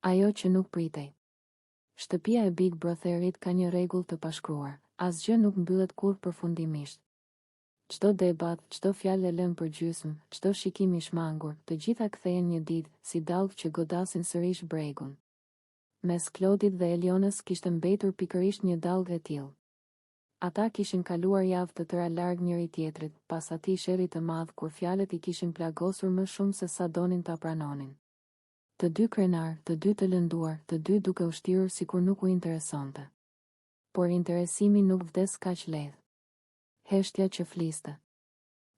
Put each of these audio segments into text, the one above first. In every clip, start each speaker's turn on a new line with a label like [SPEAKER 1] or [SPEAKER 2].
[SPEAKER 1] Ajo që nuk pritej. Shtëpia e Big Brotherit ka një rregull të pashkruar, asgjë nuk mbyllet kurrë përfundimisht. Çdo debat, çdo fjalë e lënë për gjysmë, çdo shikim i shmangur, të gjitha kthehen një ditë, si dallg që godasin sërish bregun. Mes Klodit dhe Elionës kishte mbetur pikërisht një dallg e tillë. Ata kishin kaluar javë të tëra larg njëri tjetrit, pas atij sherri të madh kur fjalët I kishin plagosur më shumë se sa donin ta pranonin. Të dy krenar, të dy të lënduar, të dy duke u shtirur sikur nuk u interesonte. Por interesimi nuk vdes kaq lehtë. Heshtja që fliste.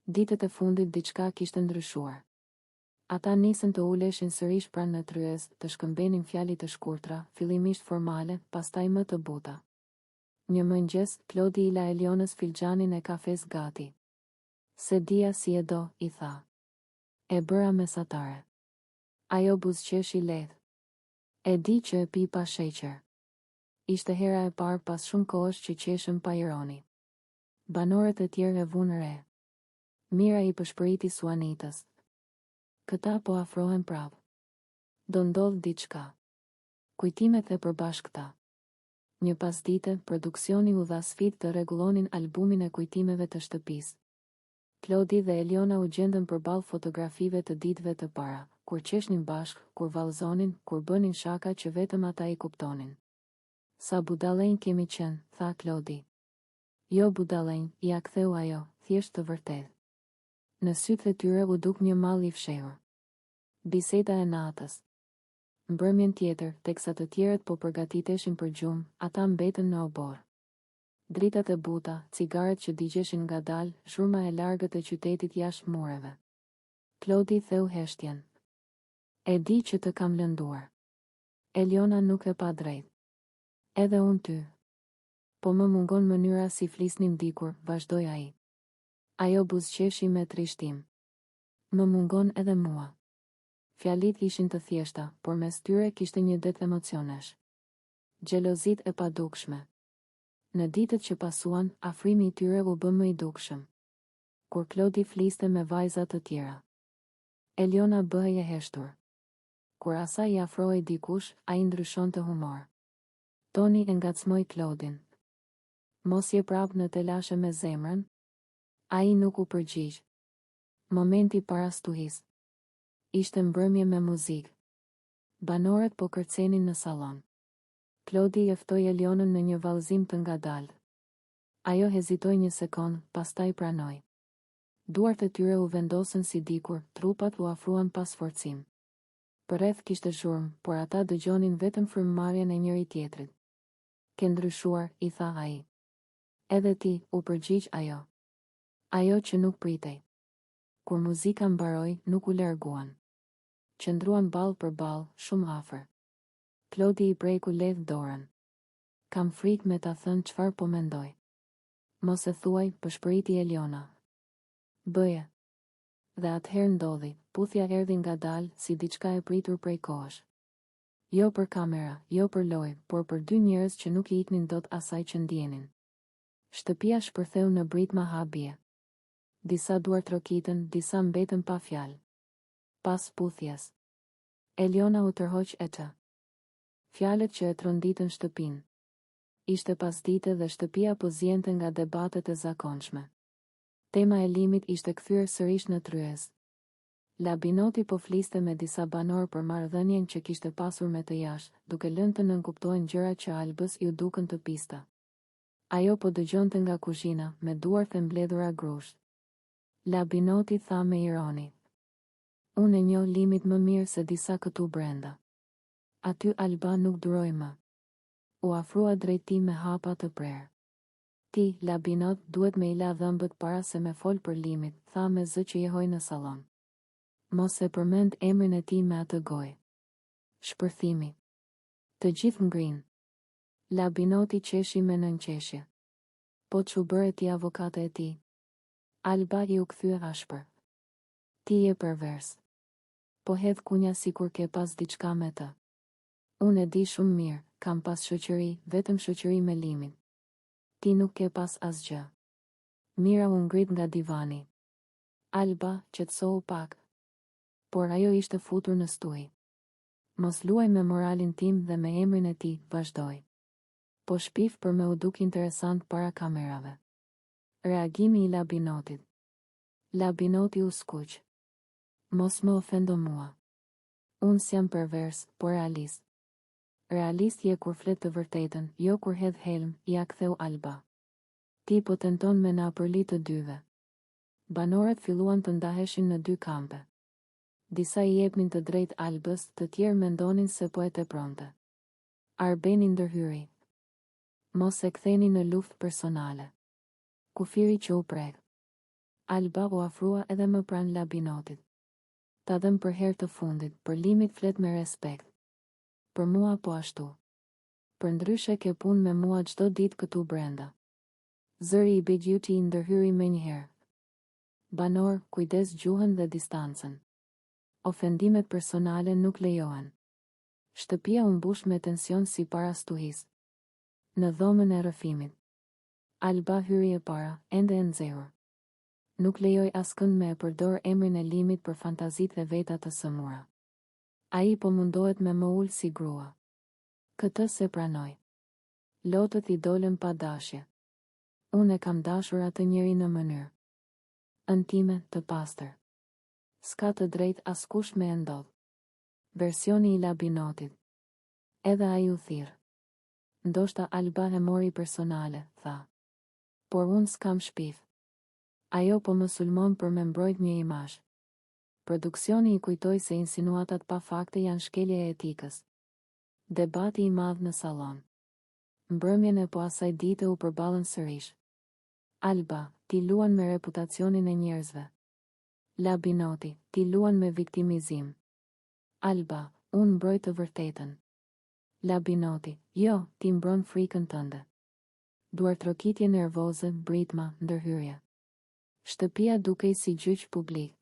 [SPEAKER 1] Ditët e fundit diçka kishte ndryshuar. Ata nisën të uleshin sërish pranë natyrës, të shkëmbenin fjalë të shkurtra, fillimisht formale, pastaj më të buta. Një mëngjes, Klodi I la Elionës filxhanin e kafes gati. Se dia si e do, I tha. E bëra mesatare. Ajo buzëqeshi lehtë. E di që e pi pa sheqer. Ishte hera e parë pas shumë kohësh që qeshëm pa ironi. Banorët e tjerë e vunë re. Mira I përshpëriti Suanitës. Këta po afrohen prapë. Do ndodh diçka. Kujtimet e përbashkëta. Një pasdite, produksioni u dha sfidë të rregullonin albumin e kujtimeve të shtëpisë. Klodi dhe Eliona u gjendën përballë fotografive të ditëve të para, kur qeshnin bashkë, kur vallëzonin, kur bënin shaka që vetëm ata I kuptonin. Sa budallënj kemi qenë, tha Klodi. Jo budallënj, ja ktheu ajo, thjesht të vërtetë. Në sytë e tyre u duk një mall I fshehur. Biseda e natës. Mbrëmjen tjetër, teksa të tjerët po përgatiteshin për gjumë, ata mbetën në obor. Dritat e buta, cigaret që digjeshin ngadalë, zhurma e largët e qytetit jashtë mureve. Klodi theu heshtjen. E di që të kam lënduar. Eliona nuk e pa drejt. Edhe unë ty. Po më mungon mënyra si flisnim dikur, vazhdoi ai. Ajo buzëqeshi me trishtim. Më mungon edhe mua. Fjalit ishin të thjeshta, por mes tyre kishte një det emocionesh. Xhelozit e padukshme. Në ditët që pasuan, afrimi I tyre u bë më I dukshëm. Kur Klodi fliste me vajza të tjera. Eliona bëhej e heshtur. Kur asaj I afrohej dikush, ai ndryshonte humor. Toni e ngacmoi Klodin. Mos je prap në telashe me zemrën? Ai nuk u përgjigj. Momenti para stuhis. Ishte mbrëmje me muzikë. Banorët po kërcenin në sallon. Klodi I ftoi Elionën në një vallëzim të ngadalë. Ajo hezitoi një sekond, pastaj pranoi. Duart e tyre u vendosën si dikur, trupat u afruan pas forcim. Përreth kishte zhurmë, por ata dëgjonin vetëm frymëmarrjen e njëri tjetrit. Ke ndryshuar, I tha ai. Edhe ti, u përgjigj ajo. Ajo që nuk pritej. Kur muzika mbaroi, nuk u larguan. Qëndruan ballë për ballë, shumë afër. Klodi I preku lehtë dorën. Kam frikë me ta thënë çfarë po mendoj. Mos e thuaj, përshpëriti Eliona. Bëje. Dhe atëherë ndodhi, puthja erdhi ngadalë, si diçka e pritur prej kohësh. Jo për kamera, jo për lojë, por për dy njerëz që nuk I iknin dot asaj që ndjenin. Shtëpia shpërtheu në britma habie. Disa duar trokitën, disa mbetën pa fjalë. Pas puthjes. Eliona u tërhoq e të. Fjalët që e tronditën shtëpinë. Ishte pasdite dhe shtëpia po zjente nga debatet e zakonshme. Tema e limit ishte kthyer sërish në tryez. Labinoti po fliste me disa banor për marrëdhënien që kishte pasur me të jashtë, duke lënë të nënkuptojnë gjëra që Albës I u dukën të pista. Ajo po dëgjonte nga kuzhina, me duart e mbledhura grusht. Labinoti tha me ironi. Unë e njoh limit më mirë se disa këtu brenda. Aty Alba nuk duroj më. U afrua drejt tij me hapa të prerë. Ti, Labinot, duhet me I la dhëmbët para se me fol për limit, tha me zë që jehoj në sallon. Mos e përmend emrin e tij me atë gojë. Shpërthimi. Të gjithë ngrinë. Labinoti qeshi me nënqeshje. Po çu bëre ti avokate e tij? Alba I u kthye ashpër. Ti je pervers. Po hedh kunja sikur ke pas diçka me të. Unë e di shumë mirë, kam pas shoqëri, vetëm shoqëri me limin. Ti nuk ke pas asgjë. Mira u ngrit nga divani. Alba qetësohu pak. Por ajo ishte futur në stuhi. Mos luaj me moralin tim dhe me emrin e tij, vazhdoi. Po shpif për me u duk interesant para kamerave. Reagimi i Labinotit. Labinoti u skuq. Mos më ofendo mua. Unë s'jam pervers, por realist. Realist je kur flet të vërtetën, jo kur hedh helm, ja ktheu Alba. Ti po tenton me na përli të dyve. Banorët filluan të ndaheshin në dy kampe. Disa i jepnin të drejt Albës, të tjerë mendonin se po e tepronte. Arbeni ndërhyri. Mos e ktheni në luftë personale. Kufiri që u prek. Alba u afrua edhe më pranë Labinotit. Ta dhem për herë të fundit, për limit flet me respekt. Për mua po ashtu. Për ndryshe ke punë me mua çdo ditë këtu brenda. Zëri i Begjuti i ndërhyri me njëherë. Banor, kujdes gjuhën dhe distancën. Ofendimet personale nuk lejohen. Shtëpia u mbush me tension si para stuhis. Në dhomën e rrëfimit. Alba hyri e para, ende e nxehur. Nuk lejoj askënd me e përdor emrin e limit për fantazit e veta të sëmura. Ai po mundohet me më ul si grua. Këtë se pranoj. Lotët i dolën pa dashje. Unë e kam dashur atë njeri në mënyrë intime, të pastër. S'ka të drejt askush me e ndodh. Versioni i Labinotit. Edhe ai u thirr. Ndoshta Alba e mori personale, tha. Por unë s'kam shpif. Ajo po më sulmon për me mbrojt një imazh. Produksioni i kujtoi se insinuatat pa fakte janë shkelje e etikës. Debati i madh në sallon. Mbrëmjen e po asaj dite u përballën sërish. Alba, ti luan me reputacionin e njerëzve. Labinoti, ti luan me viktimizim. Alba, unë mbroj të vërtetën. Labinoti, jo, ti mbron frikën tënde. Duartrokitje nervoze, britma, ndërhyrje. Shtëpia dukej si gjyq publik.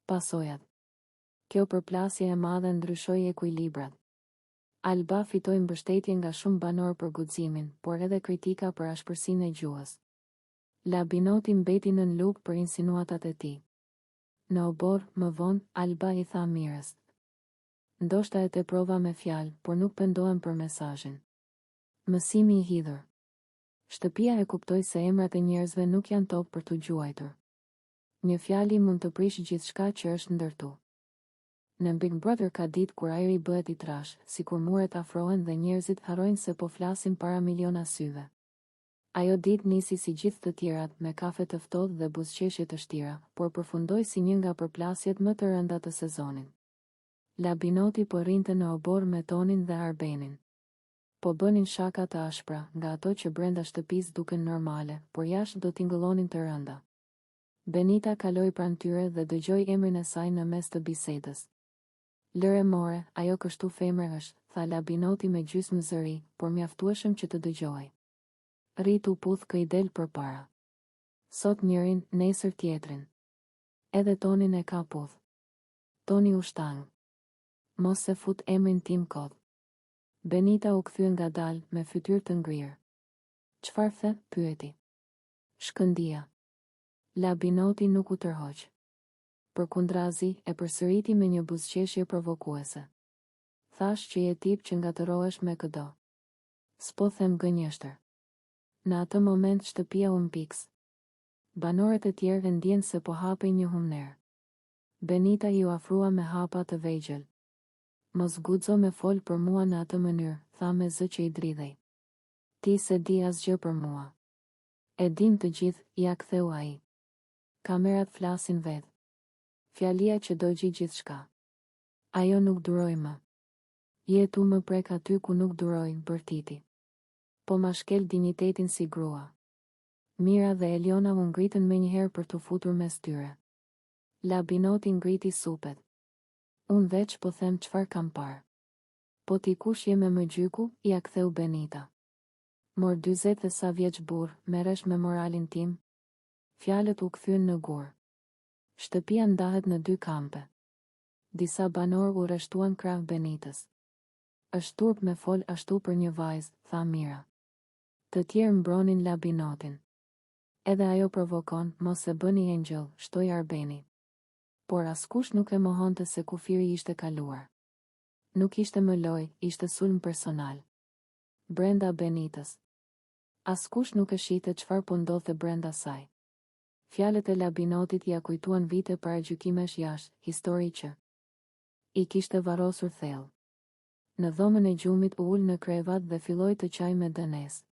[SPEAKER 1] Pasojat. Kjo përplasje e madhe ndryshoi ekuilibrat. Alba fitoi mbështetje nga shumë banor për guximin, por edhe kritika për ashpërsinë e gjuhës. Labinoti mbeti nën lugë për insinuatat e tij. Në obor, më vonë, Alba i tha mirës. Ndoshta e teprova me fjalë, por nuk pendohem për mesazhin. Mësimi i hidhur. Shtëpia e kuptoi se emrat e njerëzve nuk janë top për t'u gjuajtur. Një fjali mund të prishë gjithçka që është ndërtu. Në Big Brother ka ditë kur ajri bëhet i trash, sikur muret afrohen dhe njerëzit harrojnë se po flasin para miliona syve. Ajo ditë nisi si gjithë të tjerat, me kafe të ftohtë dhe buzëqeshje të shtira, por përfundoi si një nga përplasjet më të rënda të sezonit. Labinoti po rrinte në obor me Tonin dhe Arbenin. Po bënin shaka të ashpra, nga ato që brenda shtëpisë duken normale, por jashtë do tingëllonin të rënda. Benita kaloi pranë tyre dhe dëgjoi emrin e saj në mes të bisedës. Lëre more, ajo kështu femër është, tha Labinoti me gjysmë zëri, por mjaftueshëm që të dëgjoj. Rritu puth kë i del përpara. Sot njërin, nesër tjetrin. Edhe Tonin e ka puth. Toni u shtang. Mos se fut emrin tim kot. Benita u kthye ngadalë me fytyrë të ngrirë. Çfarë the? Pyeti. Shkëndia. Labinoti nuk u tërhoq. Përkundrazi, e përsëriti me një buzëqeshje provokuese. Thash që je tip që ngatërohesh me këdo. S'po them gënjeshtër. Në atë moment shtëpia u mpiks. Banorët e tjerë ndjenë se po hapej një humner. Benita i u afrua me hapa të vegjël. Mos guxo me fol për mua në atë mënyrë, tha me zë që i dridhej. Ti se di asgjë për mua. E dim të gjithë, ja ktheu ai. Kamerat flasin vetë. Fjalia që dogji gjithçka. Ajo nuk duroj më. Jetu më prek aty ku nuk duroj, bërtiti. Po ma shkel dinjitetin si grua. Mira dhe Eliona u ngritën menjëherë për t'u futur mes tyre. Labinoti ngriti supet. Unë veç po them çfarë kam parë. Po ti kush je me më gjyku, ja ktheu Benita. Mor 40 e sa vjeç burr, merresh me moralin tim? Fjalët u kthyen në gur. Shtëpia ndahet në dy kampe. Disa banor u rreshtuan krah Benitës. Është turp me fol ashtu për një vajzë, tha Mira. Të tjerë mbronin Labinotin. Edhe ajo provokon, mos e bëni Angel, shtoi Arbeni. Por askush nuk e mohonte se kufiri ishte kaluar. Nuk ishte më loj, ishte sulm personal. Brenda Benitës. Askush nuk e shite çfarë po ndodhte brenda saj. Fjalët e Labinotit ja kujtuan vite para gjykimesh jashtë, histori që i kishte varrosur thellë. Në dhomën e gjumit u ul në krevat dhe filloi të qaj me dënes.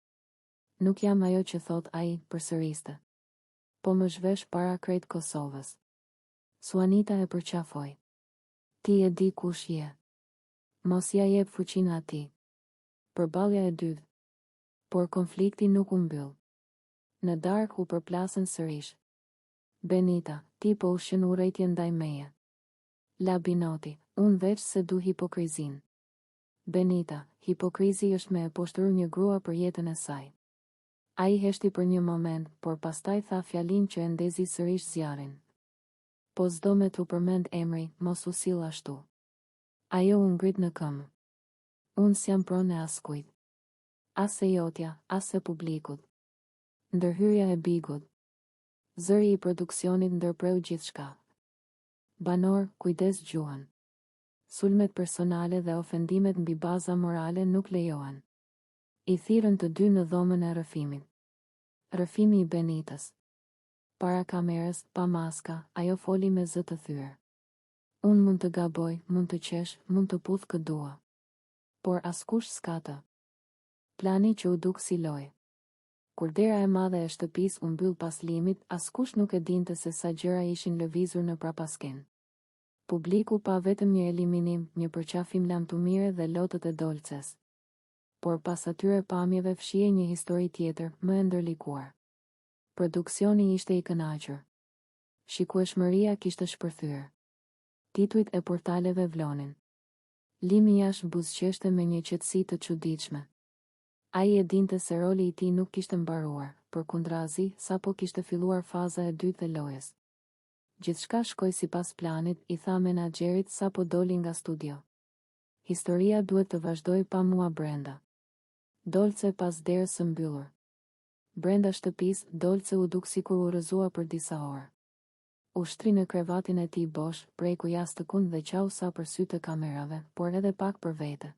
[SPEAKER 1] Nuk jam ajo që thot ai, përsëriste. Po më zhvesh para krejt Kosovës. Suanita e përqafoi. Ti e di kush je. Mos ja jep fuqinë atij. Përballja e dytë. Por konflikti nuk u mbyll. Në darkë u përplasën sërish. Benita, ti po ushqen urrejtje ndaj meje. Labinoti, unë veç se du hipokrizin. Benita, hipokrizi është me e poshtru një grua për jetën e saj. A i heshti për një moment, por pastaj tha fjalin që e ndezi sërish zjarin. Po zdo me t'u përmend emri, mos u sill ashtu. Ajo u ngrit në këmbë. Unë s'jam pronë e askujt. As e jotja, as e publikut. Ndërhyrja e Bigut. Zëri i produksionit ndërpreu gjithçka. Banor, kujdes gjuhën. Sulmet personale dhe ofendimet mbi baza morale nuk lejohen. I thirrën të dy në dhomën e rrëfimit. Rrëfimi i Benitës. Para kamerës, pa maska, ajo foli me zë të thyer. Unë mund të gaboj, mund të qesh, mund të puth këtë dua. Por askush s'ka të. Plani që u duk si loj. Kur dera e madhe e shtëpis u mbyll pas limit, askush nuk e dinte se sa gjëra ishin lëvizur në prapasken. Publiku pa vetëm një eliminim, një përqafim lamtumire dhe lotët e Dolces. Por pas atyre pamjeve fshihej një histori tjetër, më e ndërlikuar. Produksioni ishte i kënaqur. Shikueshmëria kishte shpërthyer. Titujt e portaleve vlonin. Limi jashtë buzëqeshte me një qetësi të çuditshme. Ai e dinte se roli i tij nuk kishte mbaruar, përkundrazi, sapo kishte filluar faza e dytë e lojës. Gjithçka shkoi sipas planit, i tha menaxherit sapo doli nga studio. Historia duhet të vazhdoj pa mua brenda. Dolce pas derës së mbyllur. Brenda shtëpisë, Dolce u duk sikur u rrëzua për disa orë. U shtri në krevatin e tij bosh, preku jashtëkun dhe qau sa për sytë e kamerave, por edhe pak për vete.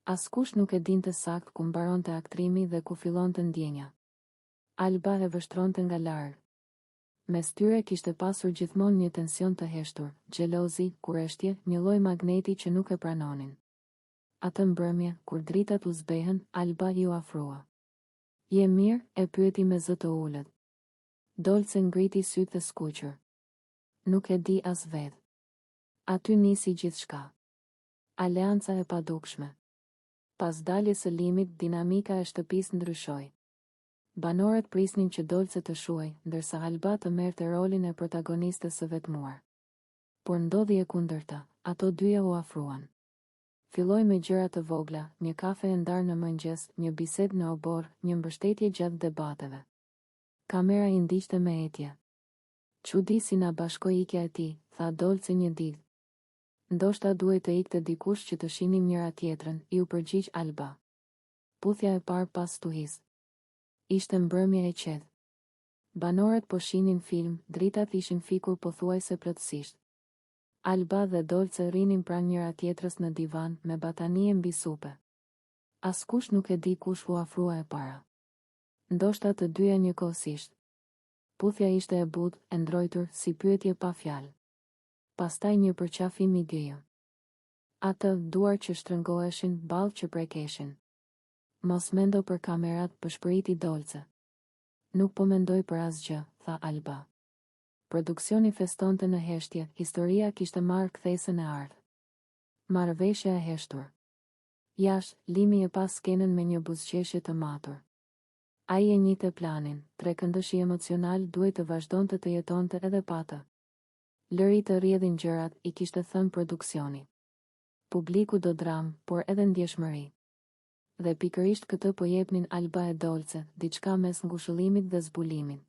[SPEAKER 1] Askush nuk e dinte sakt ku mbaronte aktrimi dhe ku fillonte ndjenja. Alba e vështronte nga larg. Mes tyre kishte pasur gjithmonë një tension të heshtur, xhelozi, kurreshtje, një lloj magneti që nuk e pranonin. Atë mbrëmje, kur dritat u zbehen, Alba ju afrua. Je mirë, e pyeti me zë të ulët. Dolce ngriti sytë të skuqur. Nuk e di as vetë. Aty nisi gjithçka. Aleanca e padukshme. Pas daljes së limit, dinamika e shtëpisë ndryshoi. Banorët prisnin që Dolce të shuaj, ndërsa Alba të merrte rolin e protagonistës së vetmuar. Por ndodhi e kundërta, ato dyja u afruan. Filloi me gjëra të vogla, një kafe e ndarë në mëngjes, një bisedë në obor, një mbështetje gjatë debateve. Kamera i ndiqte me etje. Çudi si na bashkoi ikja e tij, tha Dolce një ditë. Ndoshta duhet të ikte dikush që të shinim njëra tjetrën, i u përgjigj Alba. Puthja e parë pas tuhis. Ishte mbrëmje e qetë. Banorët po shinin film, dritat ishin fikur pothuajse plotësisht. Alba dhe Dolce rinin pranë njëra tjetrës në divan, me batanie mbi supe. Askush nuk e di kush u afrua e para. Ndoshta të dyja njëkohësisht. Puthja ishte e butë, e ndrojtur, si pyetje pa fjalë. Pastaj një përqafim i gëjë. Atë duar që shtrëngoheshin, ballë që prekeshin. Mos mendo për kamerat, përshpëriti Dolce. Nuk po mendoj për asgjë, tha Alba. Produksioni festonte në heshtje, historia kishte marrë kthesën e ardhë. Marrëveshja e heshtur. Jashtë, Limi e pas skenën me një buzëqeshje të matur. Ai e njihte planin, trekëndëshi emocional duhet të vazhdonte të jetonte edhe pa të. Lëri të rrjedhin gjërat, i kishte thënë produksioni. Publiku do dramë, por edhe ndjeshmëri. Dhe pikërisht këtë po jepnin Alba e Dolce, diçka mes ngushëllimit dhe zbulimit.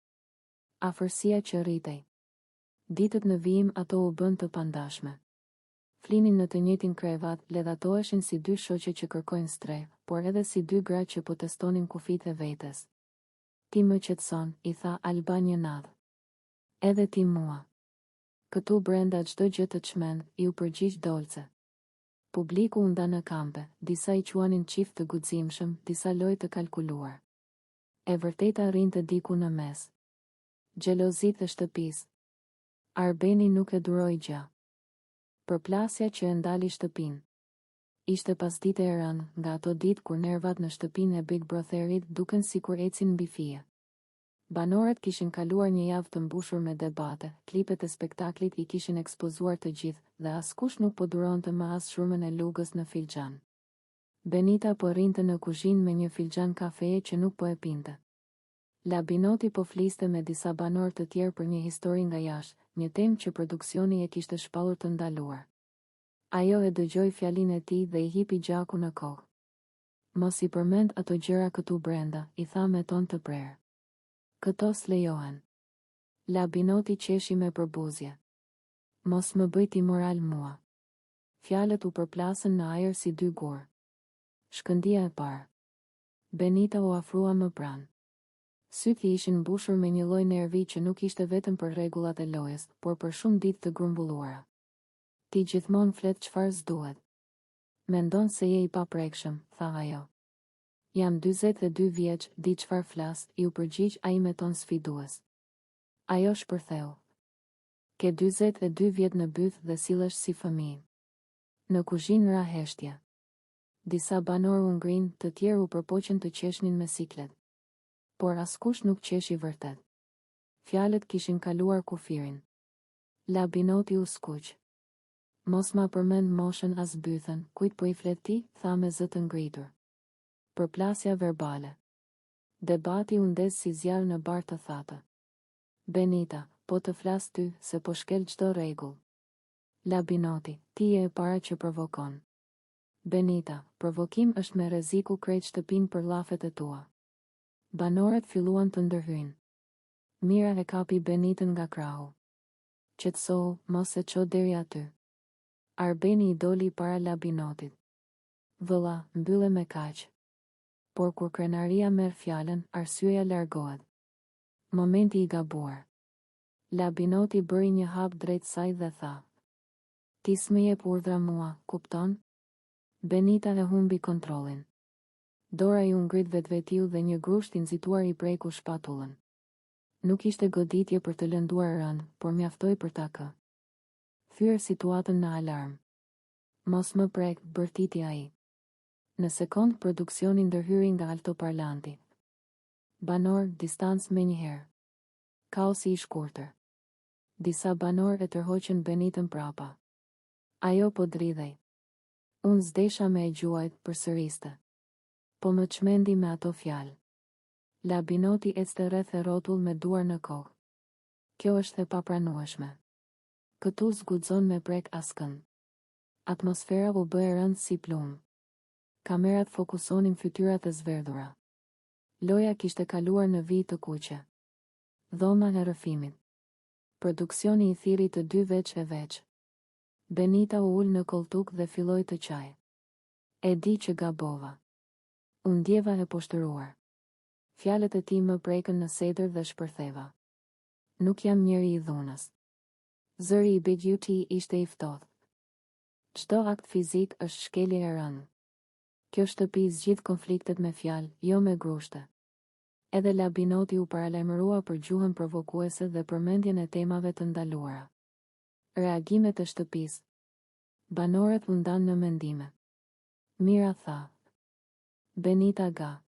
[SPEAKER 1] Afërsia që rritej. Ditët në vijim ato u bën të pandashme. Flinin në të njëjtin krevat, ledhatoheshin si dy shoqe që kërkojnë streh, por edhe si dy gra që po testonin kufit e vetes. Ti më qetëson, i tha Alba një natë. Edhe ti mua. Këtu brenda çdo gjë të çmend, i u përgjigj Dolce. Publiku u nda në kampe, disa I quanin qift të guximshëm, disa lojë të kalkuluar. E vërteta rinte diku në mes. Xhelozit e shtëpisë. Arbeni nuk e duroi gjë. Përplasja që e ndali shtëpinë. Ishte pasdite e rënë, nga ato ditë kur nervat në shtëpinë e Big Brotherit duken sikur ecin mbi fije. Banorët kishin kaluar një javë të mbushur me debate, klipet e spektaklit I kishin ekspozuar të gjithë, dhe askush nuk po duronte më as shurmën e lugës në filxhan. Benita po rrinte në kuzhinë me një filxhan kafeje që nuk po e pinte. Labinoti po fliste me disa banorë të tjerë për një histori nga jashtë, një temë që produksioni e kishte shpallur të ndaluar. Ajo e dëgjoi fjalinë e tij dhe I hipi gjaku në kohë. Mos I përmend ato gjëra këtu brenda, I tha me ton të prerë. Këto s'lejohen. Labinoti qeshi me përbuzje. Mos më bëj ti moral mua. Fjalët u përplasën në ajër si dy gur. Shkëndia e parë. Benita u afrua më pranë. Sytë I ishin mbushur me një lloj nervi që nuk ishte vetëm për rregullat e lojës, por për shumë ditë të grumbulluara. Ti gjithmonë flet çfarë s'duhet. Mendon se je I paprekshëm, tha ajo. Jam 42 vjeç, di çfarë flas, I u përgjigj ai me ton sfidues. Ajo shpërtheu. Ke 42 vjet në byth dhe sillesh si fëmijë. Në kuzhinë ra heshtje. Disa banorë u ngrin, të tjerë u përpoqën të qeshnin me siklet. Por askush nuk qeshi vërtet. Fjalët kishin kaluar kufirin. Labinoti u skuq. Mos ma përmend moshën as bythën, kujt po I flet ti, tha me zë të ngritur. Përplasja verbale. Debati u ndez si zjarr në bar të thatë. Benita, po të flas ty, se po shkel çdo rregull. Labinoti, ti je e para që provokon. Benita, provokim është me rreziku krejt shtëpinë për llafet e tua. Banorët filluan të ndërhyjnë. Mira e kapi Benitën nga krahu. Qetësohu, mos e ço deri aty. Arbeni I doli para Labinotit. Vëlla, mbylle me kaq. Por kur krenaria merr fjalën, arsyeja largohet. Momenti I gabuar. Labinoti bëri një hap drejt saj dhe tha. Ti s'më jep urdhra mua, kupton? Benita e humbi kontrollin. Dora I u ngrit vetvetiu dhe një grusht I nxituar I preku shpatullën. Nuk ishte goditje për të lënduar rënd, por mjaftoi për ta kë. Thyer situatën në alarm. Mos më prek, bërtiti ai. Në sekond produksioni ndërhyri nga altoparlanti. Banor, distancë menjëherë. Kaosi I shkurtër. Disa banor e tërhoqën Benitën prapa. Ajo po dridhej. Unë s'desha me e gjuajt, përsëriste. Po më çmendi me ato fjalë. Labinoti ecte rreth e rrotull me duar në kokë. Kjo është e papranueshme. Këtu s'guxon me prek askënd. Atmosfera u bë e rëndë si plumë. Kamerat fokusonin fytyrat e zverdhura. Loja kishte kaluar në vijë të kuqe. Dhoma e rrëfimit. Produksioni I thirri të dy veç e veç. Benita u ul në koltuk dhe filloi të qaj. E di që gabova. U ndjeva e poshtëruar. Fjalët e tij më prekën në sedër dhe shpërtheva. Nuk jam njeri I dhunës. Zëri I Big UT ishte I ftohtë. Çdo akt fizik është shkelje e rënë. Kjo shtëpi zgjidh konfliktet me fjalë, jo me grushte. Edhe Labinoti u paralajmërua për gjuhën provokuese dhe përmendjen e temave të ndaluara. Reagimet e shtëpisë. Banorët u ndanë në mendime. Mira tha. Benita ga.